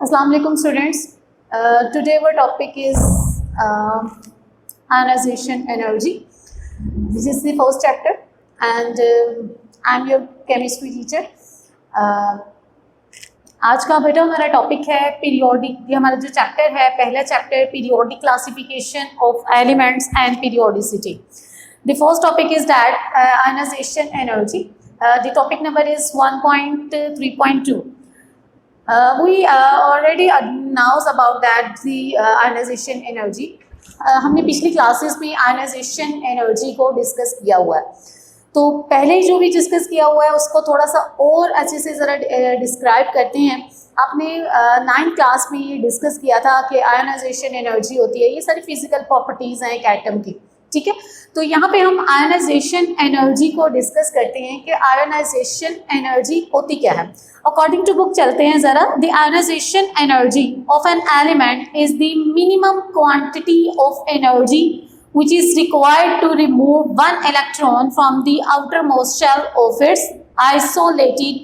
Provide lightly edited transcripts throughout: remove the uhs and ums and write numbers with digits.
Assalamu alaikum students. Today our topic is ionization energy. This is the first chapter and I'm your chemistry teacher. आज का बेटा हमारा topic है periodic. ये हमारा जो चैप्टर है, पहला chapter periodic classification of elements and periodicity. The first topic is that ionization energy. The topic number is 1.3.2. We already knows about that the ionization energy. हमने पिछली क्लासेस में ionization energy को discuss किया हुआ है, तो पहले जो भी डिस्कस किया हुआ है उसको थोड़ा सा और अच्छे से ज़रा डिस्क्राइब करते हैं. आपने 9th क्लास में ये डिस्कस किया था कि आयनाइजेशन एनर्जी होती है, ये सारी फिजिकल प्रॉपर्टीज़ हैं एक एटम की, ठीक है. तो यहाँ पे हम आयनाइजेशन एनर्जी को डिस्कस करते हैं कि आयनाइजेशन एनर्जी होती क्या है. अकॉर्डिंग टू बुक चलते हैं ज़रा. The ionisation energy of an element is the minimum quantity of energy which is required to remove one electron from the outermost shell of its isolated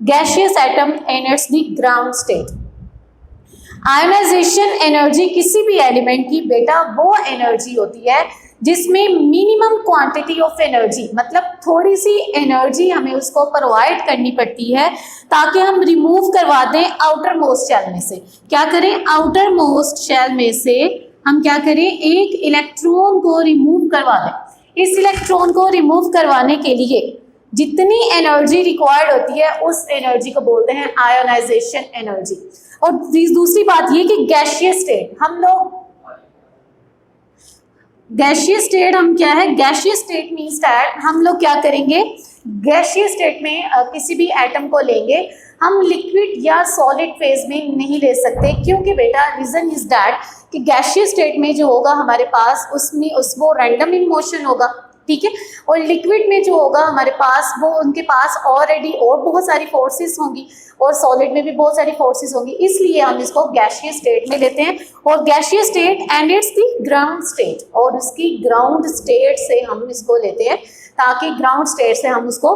gaseous atom in its the ground state. Ionisation energy किसी भी element की बेटा वो energy होती है जिसमें minimum quantity of energy, मतलब थोड़ी सी एनर्जी हमें उसको प्रोवाइड करनी पड़ती है ताकि हम रिमूव करवा दें आउटर मोस्ट शेल में से. क्या करें? आउटर मोस्ट शेल में से हम क्या करें? एक इलेक्ट्रॉन को रिमूव करवा दें. इस इलेक्ट्रॉन को रिमूव करवाने के लिए जितनी एनर्जी रिक्वायर्ड होती है उस एनर्जी को बोलते हैं आयोनाइजेशन एनर्जी. और दूसरी बात ये कि गैसियस स्टेट, हम लोग गैसियस स्टेट हम क्या है? गैसियस स्टेट मीन्स दैट हम लोग क्या करेंगे? गैसियस स्टेट में किसी भी एटम को लेंगे, हम लिक्विड या सॉलिड फेज में नहीं ले सकते. क्योंकि बेटा रीज़न इज दैट कि गैसियस स्टेट में जो होगा हमारे पास उसमें वो रैंडम इन मोशन होगा, ठीक है. और लिक्विड में जो होगा हमारे पास वो उनके पास ऑलरेडी और बहुत सारी फोर्सेस होंगी और सॉलिड में भी बहुत सारी फोर्सेस होंगी. इसलिए हम इसको गैसियस स्टेट में लेते हैं. और gaseous state and it's the ground state, और उसकी ग्राउंड स्टेट से हम इसको लेते हैं ताकि ग्राउंड स्टेट से हम उसको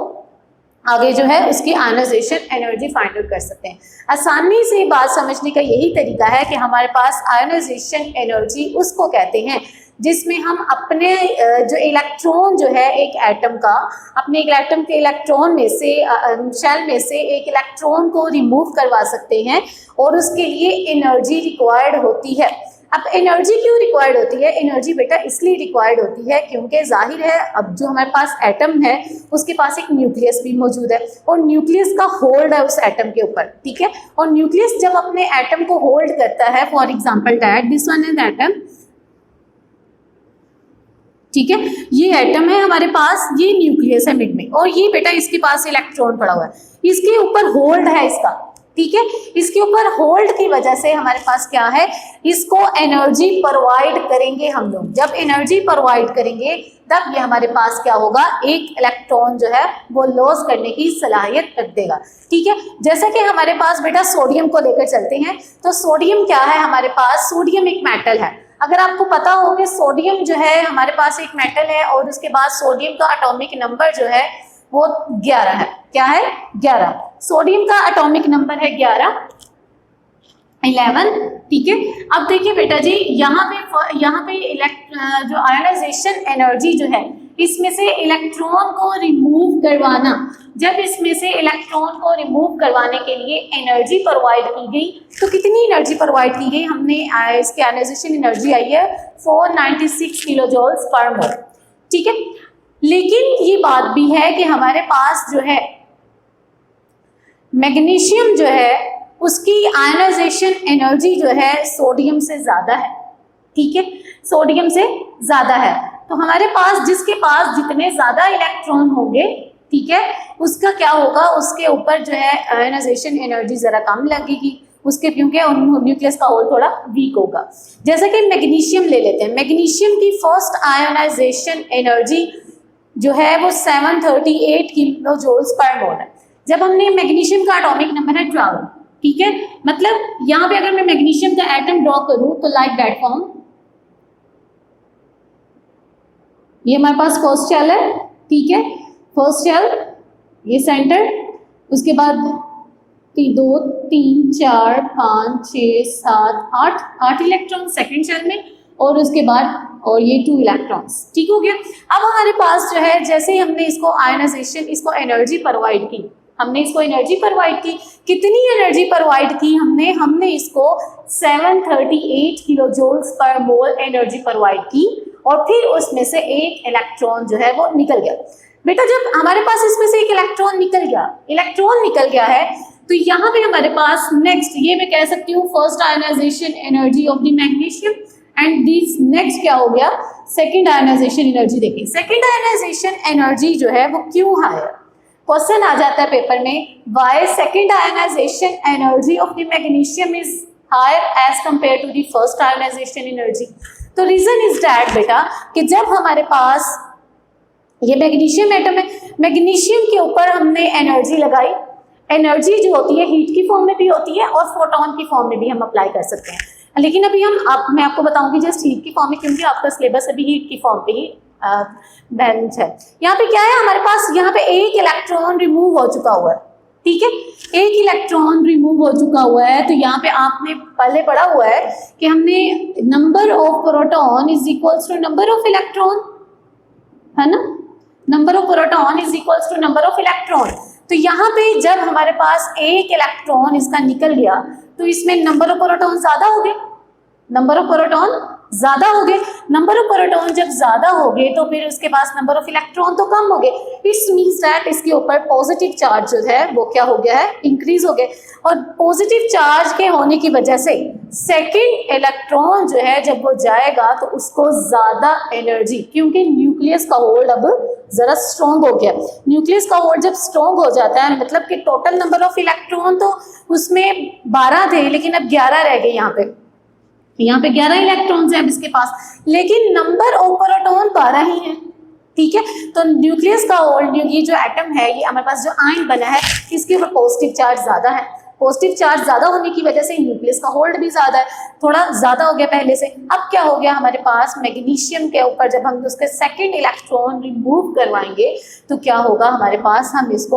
आगे जो है उसकी आयनाइजेशन एनर्जी फाइंड आउट कर सकते हैं. आसानी से बात समझने का यही तरीका है कि हमारे पास आयनाइजेशन एनर्जी उसको कहते हैं जिसमें हम अपने जो इलेक्ट्रॉन जो है एक एटम का, अपने एक एटम के इलेक्ट्रॉन में से शेल में से एक इलेक्ट्रॉन को रिमूव करवा सकते हैं और उसके लिए एनर्जी रिक्वायर्ड होती है. अब एनर्जी क्यों रिक्वायर्ड होती है? एनर्जी बेटा इसलिए रिक्वायर्ड होती है क्योंकि जाहिर है अब जो हमारे पास एटम है उसके पास एक न्यूक्लियस भी मौजूद है और न्यूक्लियस का होल्ड है उस एटम के ऊपर, ठीक है. और न्यूक्लियस जब अपने एटम को होल्ड करता है, for example that this one is atom, ठीक है, ये एटम है हमारे पास, ये न्यूक्लियस है मिड में और ये बेटा इसके पास इलेक्ट्रॉन पड़ा हुआ है, इसके ऊपर होल्ड है इसका, ठीक है. इसके ऊपर होल्ड की वजह से हमारे पास क्या है? इसको एनर्जी प्रोवाइड करेंगे हम लोग. जब एनर्जी प्रोवाइड करेंगे तब ये हमारे पास क्या होगा? एक इलेक्ट्रॉन जो है वो लॉस करने की सलाहियत रख देगा, ठीक है. जैसे कि हमारे पास बेटा सोडियम को लेकर चलते हैं, तो सोडियम क्या है हमारे पास? सोडियम एक मेटल है. अगर आपको पता हो कि सोडियम जो है हमारे पास एक मेटल है और उसके बाद सोडियम का एटॉमिक नंबर जो है वो 11 है. क्या है? 11. सोडियम का एटॉमिक नंबर है 11, ठीक है. अब देखिए बेटा जी, यहाँ पे जो आयनाइजेशन एनर्जी जो है इसमें से इलेक्ट्रॉन को रिमूव करवाना, जब इसमें से इलेक्ट्रॉन को रिमूव करवाने के लिए एनर्जी प्रोवाइड की गई, तो कितनी एनर्जी प्रोवाइड की गई? हमने इसकी आयनाइजेशन एनर्जी आई है 496 किलो जूल्स पर मोल, ठीक है. लेकिन ये बात भी है कि हमारे पास जो है मैग्नीशियम जो है उसकी आयनाइजेशन एनर्जी जो है सोडियम से ज़्यादा है, ठीक है, सोडियम से ज़्यादा है. तो हमारे पास जिसके पास जितने ज़्यादा इलेक्ट्रॉन होंगे, ठीक है, उसका क्या होगा? उसके ऊपर जो है आयनाइजेशन एनर्जी ज़रा कम लगेगी उसके, क्योंकि न्यूक्लियस का होल थोड़ा वीक होगा. जैसे कि मैग्नीशियम ले लेते हैं. मैग्नीशियम की फर्स्ट आयनाइजेशन एनर्जी जो है वो 738 किलो जूल्स पर मोल है. जब हमने मैग्नीशियम का एटॉमिक नंबर है 12, ठीक है. मतलब यहाँ पे अगर मैं मैग्नीशियम का एटम ड्रॉ करूँ तो लाइक दैट फॉर्म, ये हमारे पास फर्स्ट शेल है, ठीक है, फर्स्ट शेल, ये सेंटर, उसके बाद दो, तीन, चार, 5, 6, 7, 8, 8 इलेक्ट्रॉन सेकेंड शेल में, और उसके बाद और ये 2 इलेक्ट्रॉन्स। ठीक हो गया। अब हमारे पास जो है, जैसे ही हमने इसको आयनाइजेशन, इसको एनर्जी प्रोवाइड की, हमने इसको एनर्जी प्रोवाइड की, कितनी एनर्जी प्रोवाइड की हमने इसको 738 किलो जूल्स पर मोल एनर्जी प्रोवाइड की, और फिर उसमें से एक इलेक्ट्रॉन जो है वो निकल गया। बेटा जब हमारे पास इसमें से एक इलेक्ट्रॉन निकल गया है, तो यहाँ पे हमारे पास नेक्स्ट, ये मैं कह सकती हूँ first ionisation energy of the magnesium, and this next क्या हो गया, सेकंड आयनाइजेशन एनर्जी। देखिए सेकंड आयनाइजेशन एनर्जी जो है वो क्यों हायर, क्वेश्चन आ जाता है पेपर में, why second ionisation energy of the magnesium is higher as compare to the first ionisation energy. तो रीजन इज दैट बेटा कि जब हमारे पास ये मैग्नीशियम एटम है, मैग्नीशियम के ऊपर हमने एनर्जी लगाई, एनर्जी जो होती है हीट की फॉर्म में भी होती है और फोटोन की फॉर्म में भी हम अप्लाई कर सकते हैं, लेकिन अभी मैं आपको बताऊंगी जस्ट हीट की फॉर्म में, क्योंकि आपका सिलेबस अभी हीट की फॉर्म पे ही बेंच है। यहाँ पे क्या है हमारे पास, यहाँ पे एक इलेक्ट्रॉन रिमूव हो चुका हुआ है, ठीक है, एक इलेक्ट्रॉन रिमूव हो चुका हुआ है। तो यहाँ पे आपने पहले पढ़ा हुआ है कि हमने number of proton is equals to number of electron, है ना, number of proton is equals to number of electron. तो यहाँ पे जब हमारे पास एक इलेक्ट्रॉन इसका निकल गया, तो इसमें नंबर ऑफ प्रोटॉन ज्यादा हो गए, नंबर ऑफ प्रोटॉन ज्यादा हो गए, नंबर ऑफ प्रोटॉन जब ज्यादा हो गए तो फिर उसके पास नंबर ऑफ इलेक्ट्रॉन तो कम हो गए। इट्स मींस दैट इसके ऊपर पॉजिटिव चार्ज जो है वो क्या हो गया है, इंक्रीज हो गए, और पॉजिटिव चार्ज के होने की वजह से सेकंड इलेक्ट्रॉन जो है जब वो जाएगा तो उसको ज्यादा एनर्जी, क्योंकि न्यूक्लियस का होल्ड अब जरा स्ट्रॉन्ग हो गया, न्यूक्लियस का होल्ड जब स्ट्रॉन्ग हो जाता है, मतलब कि टोटल नंबर ऑफ इलेक्ट्रॉन तो उसमें 12 थे, लेकिन अब 11 रह गए, यहाँ पे 11 इलेक्ट्रॉन्स हैं अब इसके पास, लेकिन नंबर ऑफ प्रोटॉन 12 ही है, ठीक है। तो न्यूक्लियस का होल्ड, ये जो एटम है, ये हमारे पास जो आयन बना है, इसके ऊपर पॉजिटिव चार्ज ज्यादा है, पॉजिटिव चार्ज ज्यादा होने की वजह से न्यूक्लियस का होल्ड भी ज्यादा है, थोड़ा ज्यादा हो गया पहले से। अब क्या हो गया हमारे पास, मैग्नीशियम के ऊपर जब हम उसके सेकंड इलेक्ट्रॉन रिमूव करवाएंगे तो क्या होगा हमारे पास, हम इसको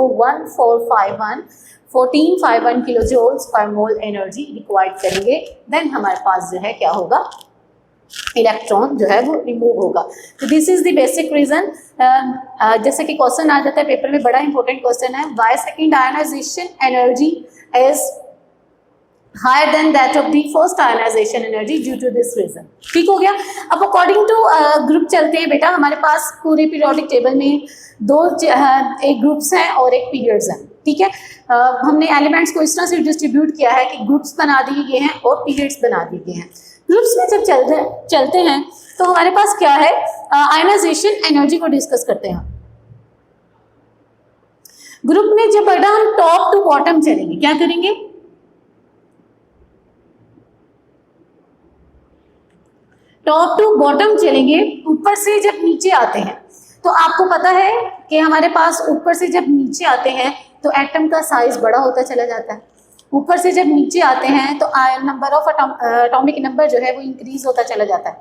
1451 किलो जूल्स पर मोल एनर्जी रिक्वायर्ड करेंगे, देन हमारे पास जो है क्या होगा, इलेक्ट्रॉन जो है वो रिमूव होगा। तो this is the basic reason. जैसे कि क्वेश्चन आ जाता है पेपर में, बड़ा इंपॉर्टेंट क्वेश्चन है, why second ionisation energy is higher than that of the first ionisation energy due to this reason. ठीक हो गया। अब अकॉर्डिंग टू ग्रुप चलते हैं बेटा, हमारे पास पूरे पीरियोडिक टेबल में एक ग्रुप्स हैं और एक पीरियड्स हैं, ठीक है। हमने एलिमेंट्स को इस तरह से डिस्ट्रीब्यूट किया है कि ग्रुप्स बना दिए गए हैं और पीरियड्स बना दिए गए हैं। ग्रुप्स में जब चलते हैं तो हमारे पास क्या है, आयनाइजेशन एनर्जी को डिस्कस करते हैं। ग्रुप में जब बेटा हम टॉप टू बॉटम चलेंगे, क्या करेंगे, टॉप टू बॉटम चलेंगे, ऊपर से जब नीचे आते हैं तो आपको पता है कि हमारे पास ऊपर से जब नीचे आते हैं तो एटम का साइज बड़ा होता चला जाता है। ऊपर से जब नीचे आते हैं तो नंबर ऑफ एटॉमिक नंबर जो है वो इंक्रीज होता चला जाता है।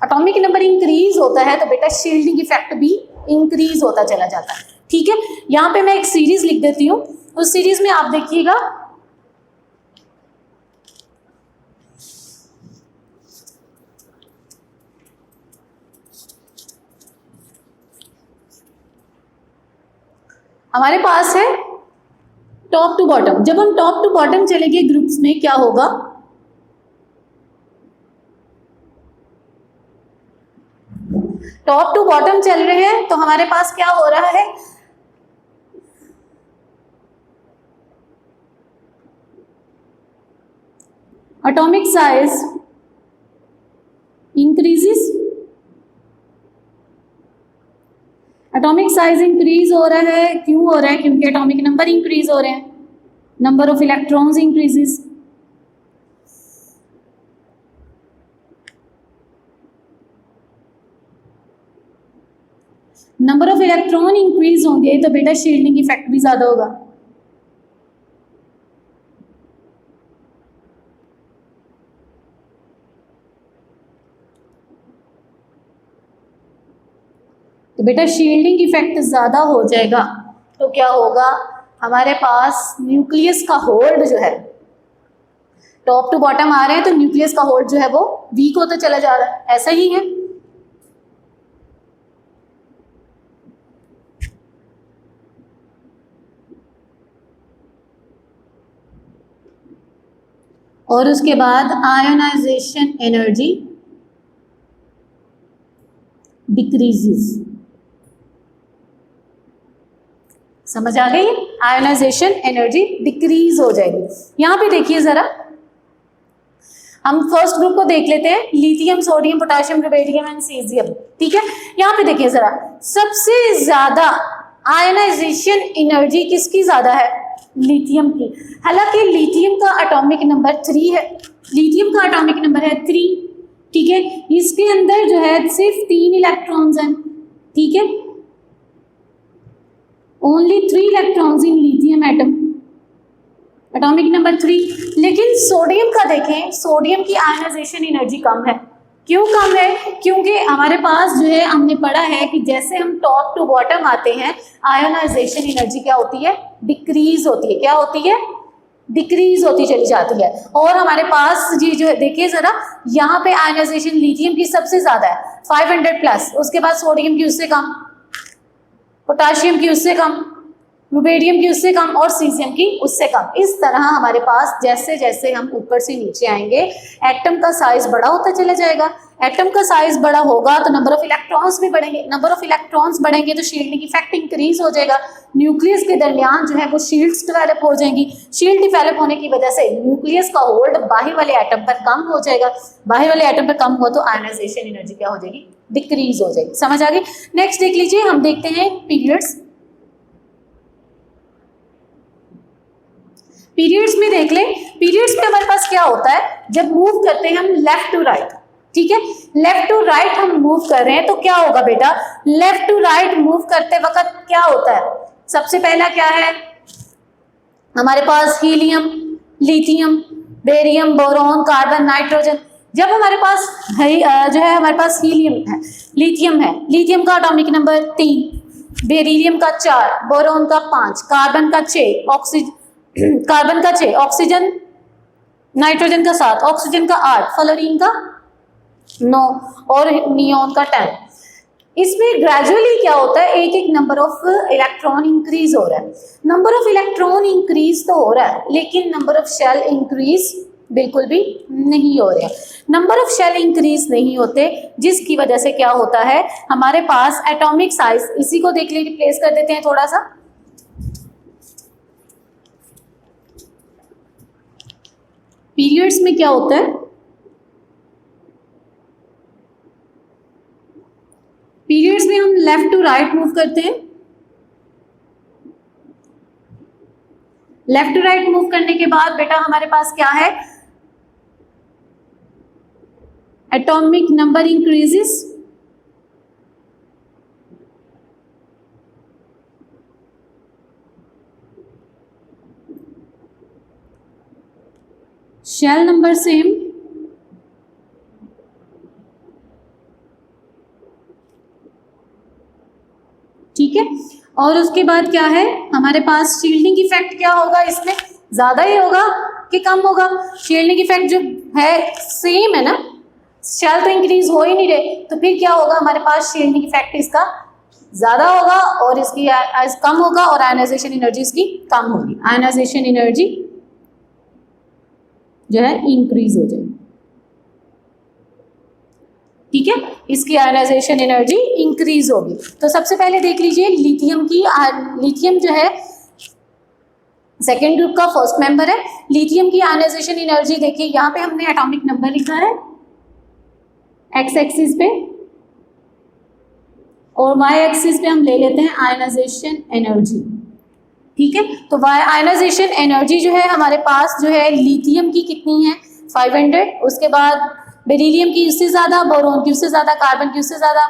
एटॉमिक नंबर इंक्रीज होता है तो बेटा शील्डिंग इफेक्ट भी इंक्रीज होता चला जाता है, ठीक है। यहाँ पे मैं एक सीरीज लिख देती हूँ, उस सीरीज में आप देखिएगा हमारे पास है टॉप टू बॉटम। जब हम टॉप टू बॉटम चलेंगे ग्रुप्स में क्या होगा, टॉप टू बॉटम चल रहे हैं तो हमारे पास क्या हो रहा है, atomic size increases, atomic size increase हो रहा है। क्यों हो रहा है, क्योंकि एटॉमिक नंबर इंक्रीज हो रहे हैं, number of electrons increases. Number of electron increase होंगे तो बेटा शील्डिंग इफेक्ट भी ज्यादा होगा। तो बेटा शील्डिंग इफेक्ट ज़्यादा हो जाएगा तो क्या होगा, हमारे पास न्यूक्लियस का होल्ड जो है, टॉप टू बॉटम आ रहे हैं तो न्यूक्लियस का होल्ड जो है वो वीक होता चला जा रहा है, ऐसा ही है। और उसके बाद आयोनाइजेशन एनर्जी डिक्रीजेस। समझ आ गई? आयोनाइजेशन एनर्जी डिक्रीज हो जाएगी। यहां पे देखिए जरा, हम फर्स्ट ग्रुप को देख लेते हैं, lithium, sodium, potassium, rubidium and caesium. ठीक है, यहाँ पे देखिए जरा, सबसे ज्यादा आयनाइजेशन एनर्जी किसकी ज्यादा है? लिथियम की। हालांकि लिथियम का एटॉमिक नंबर 3 है, लिथियम का एटॉमिक नंबर है 3। ठीक है, इसके अंदर जो है सिर्फ 3 इलेक्ट्रॉन्स हैं। ठीक है, only 3 electrons in lithium atom, atomic number 3। लेकिन सोडियम का देखें, सोडियम की आयनाइजेशन एनर्जी कम है। क्यों कम है? क्योंकि हमारे पास जो है, हमने पढ़ा है कि जैसे हम टॉप टू बॉटम आते हैं, आयनाइजेशन एनर्जी क्या होती है? डिक्रीज होती है। क्या होती है? डिक्रीज होती चली जाती है। और हमारे पास ये जो है, देखिए जरा, यहाँ पे आयनाइजेशन लिथियम की सबसे ज्यादा है 500+, उसके बाद सोडियम की उससे कम, पोटेशियम की उससे कम, रुबिडियम की उससे कम और सीजियम की उससे कम। इस तरह हमारे पास जैसे जैसे हम ऊपर से नीचे आएंगे, एटम का साइज बड़ा होता चला जाएगा। एटम का साइज बड़ा होगा तो नंबर ऑफ इलेक्ट्रॉन्स भी बढ़ेंगे, नंबर ऑफ इलेक्ट्रॉन्स बढ़ेंगे तो शील्डिंग इफेक्ट इंक्रीज हो जाएगा। न्यूक्लियस के दरमियान जो है वो शील्ड्स डेवलप हो जाएंगी। शील्ड डेवलप होने की वजह से न्यूक्लियस का होल्ड बाहर वाले एटम पर कम हो जाएगा। बाहर वाले एटम पर कम हुआ तो आयनाइजेशन एनर्जी क्या हो जाएगी? डिक्रीज हो जाएगी। समझ आ गई? नेक्स्ट देख लीजिए, हम देखते हैं पीरियड्स। पीरियड्स में देख लें, पीरियड्स में हमारे पास क्या होता है, जब मूव करते हैं हम लेफ्ट टू राइट। ठीक है, लेफ्ट टू राइट हम मूव कर रहे हैं तो क्या होगा बेटा? लेफ्ट टू राइट मूव करते वक्त क्या होता है? सबसे पहला क्या है हमारे पास? Helium, lithium, barium, boron, carbon, nitrogen. जब हमारे पास जो है, हमारे पास हीलियम है, लिथियम है, लिथियम का एटॉमिक नंबर 3, बेरिलियम का 4, बोरॉन का 5, कार्बन का 6, कार्बन का 6, ऑक्सीजन, नाइट्रोजन का 7, ऑक्सीजन का 8, फ्लोरीन का 9 और नियोन का 10। इसमें ग्रेजुअली क्या होता है, एक एक नंबर ऑफ इलेक्ट्रॉन इंक्रीज हो रहा है। नंबर ऑफ इलेक्ट्रॉन इंक्रीज तो हो रहा है, लेकिन नंबर ऑफ शेल इंक्रीज बिल्कुल भी नहीं हो रहे। नंबर ऑफ शेल इंक्रीज नहीं होते, जिसकी वजह से क्या होता है, हमारे पास एटॉमिक साइज, इसी को देख लीजिए, रिप्लेस कर देते हैं थोड़ा सा। पीरियड्स में क्या होता है, पीरियड्स में हम लेफ्ट टू राइट मूव करते हैं। लेफ्ट टू राइट मूव करने के बाद बेटा हमारे पास क्या है, atomic number increases, shell number same, ठीक है। और उसके बाद क्या है, हमारे पास शील्डिंग इफेक्ट क्या होगा, इसमें ज्यादा ही होगा कि कम होगा? शील्डिंग इफेक्ट जो है सेम है ना, शेल तो इंक्रीज हो ही नहीं रहे, तो फिर क्या होगा, हमारे पास शील्डिंग इफेक्ट इसका ज्यादा होगा और इसकी कम होगा, और आयनाइजेशन एनर्जी इसकी कम होगी। आयनाइजेशन एनर्जी जो है इंक्रीज हो जाएगी। ठीक है, इसकी आयनाइजेशन एनर्जी इंक्रीज होगी। तो सबसे पहले देख लीजिए लिथियम की, लिथियम जो है सेकेंड ग्रुप का फर्स्ट मेंबर है। लिथियम की आयनाइजेशन एनर्जी देखिए, यहाँ पे हमने एटॉमिक नंबर लिखा है एक्स एक्सिस पे, और वाई एक्सिस पे हम ले लेते हैं आयनाइजेशन एनर्जी। ठीक है, तो वाई आयनाइजेशन एनर्जी जो है हमारे पास जो है लिथियम की कितनी है 500, उसके बाद बेरिलियम की उससे ज़्यादा, बोरोन की उससे ज़्यादा, कार्बन की उससे ज़्यादा,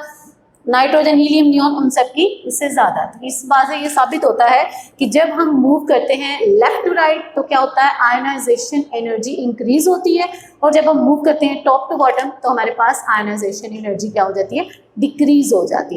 नाइट्रोजन, हीलियम, नियोन उन सब की उससे ज़्यादा। तो इस बात से ये साबित होता है कि जब हम मूव करते हैं लेफ्ट टू राइट तो क्या होता है, आयनाइजेशन एनर्जी इंक्रीज होती है, और जब हम मूव करते हैं टॉप टू बॉटम तो हमारे पास आयनाइजेशन एनर्जी क्या हो जाती है, डिक्रीज हो जाती है।